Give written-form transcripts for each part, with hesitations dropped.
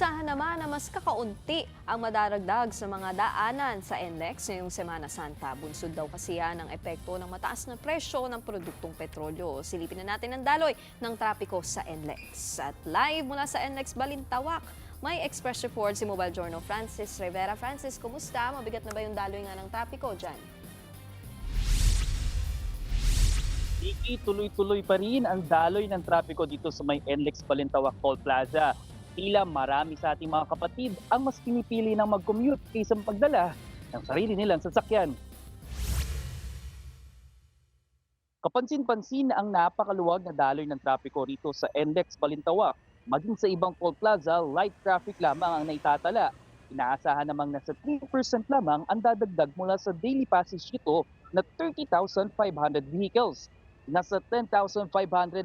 Inaasahan naman na mas kakaunti ang madaragdag sa mga daanan sa NLEX ngayong Semana Santa. Bunsod daw kasi yan ang epekto ng mataas na presyo ng produktong petrolyo. Silipin na natin ang daloy ng trapiko sa NLEX. At live mula sa NLEX Balintawak, may Express Report si Mobile Journal Francis Rivera. Francis, kumusta? Mabigat na ba yung daloy nga ng trapiko dyan? Iki, tuloy-tuloy pa rin ang daloy ng trapiko dito sa may NLEX Balintawak Toll Plaza. Tila marami sa ating mga kapatid ang mas pinipili ng mag-commute kaysa pagdala ng sarili nilang sasakyan. Kapansin-pansin ang napakaluwag na daloy ng trapiko rito sa NLEX Balintawak. Maging sa ibang toll plaza, light traffic lamang ang naitatala. Inaasahan namang nasa 3% lamang ang dadagdag mula sa daily passage nito na 30,500 vehicles. Nasa 10,500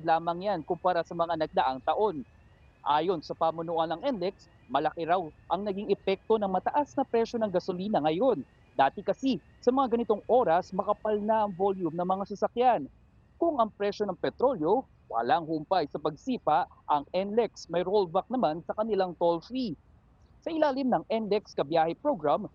lamang yan kumpara sa mga nagdaang taon. Ayon sa pamunuan ng NLEX, malaki raw ang naging epekto ng mataas na presyo ng gasolina ngayon. Dati kasi, sa mga ganitong oras, makapal na ang volume ng mga sasakyan. Kung ang presyo ng petrolyo, walang humpay sa pagsipa, ang NLEX may rollback naman sa kanilang toll-free. Sa ilalim ng NLEX Kabiyahe Program,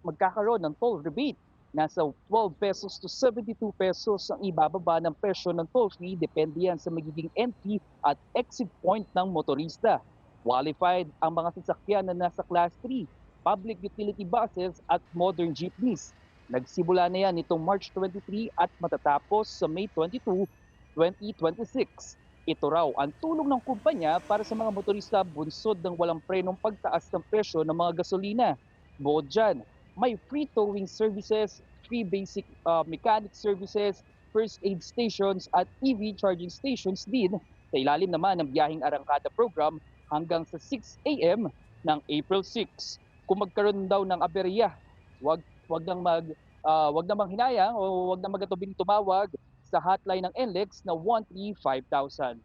magkakaroon ng toll rebate. Nasa 12 pesos to 72 pesos ang ibababa ng presyo ng toll-free, depende yan sa magiging entry at exit point ng motorista. Qualified ang mga sasakyan na nasa Class 3, public utility buses at modern jeepneys. Nagsimula na yan nitong March 23 at matatapos sa May 22, 2026. Ito raw ang tulong ng kumpanya para sa mga motorista bunsod ng walang prenong pagtaas ng presyo ng mga gasolina. Bukod dyan, may free towing services, free basic mechanic services, first aid stations at EV charging stations din sa ilalim naman ng biyaheng arangkada program hanggang sa 6 a.m. ng April 6. Kung magkaroon daw ng aberya, wag nang hinayang o wag nang magatubiling tumawag sa hotline ng NLEX na 135,000.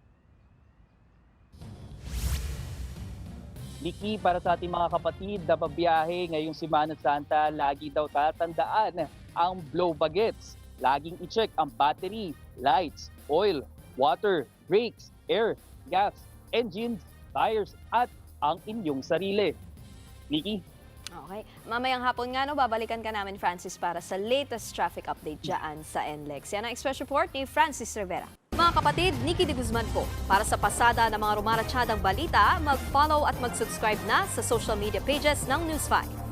Niki, para sa ating mga kapatid na pabiyahe ngayong Semana Santa, lagi daw tatandaan ang blow bagets. Laging i-check ang battery, lights, oil, water, brakes, air, gas, engines, tires at ang inyong sarili. Niki? Okay. Mamayang hapon nga, babalikan ka namin, Francis, para sa latest traffic update dyan sa NLEX. Yan ang Express Report ni Francis Rivera. Mga kapatid, Nikki de Guzman po. Para sa pasada ng mga rumaratsyadang balita, mag-follow at mag-subscribe na sa social media pages ng News 5.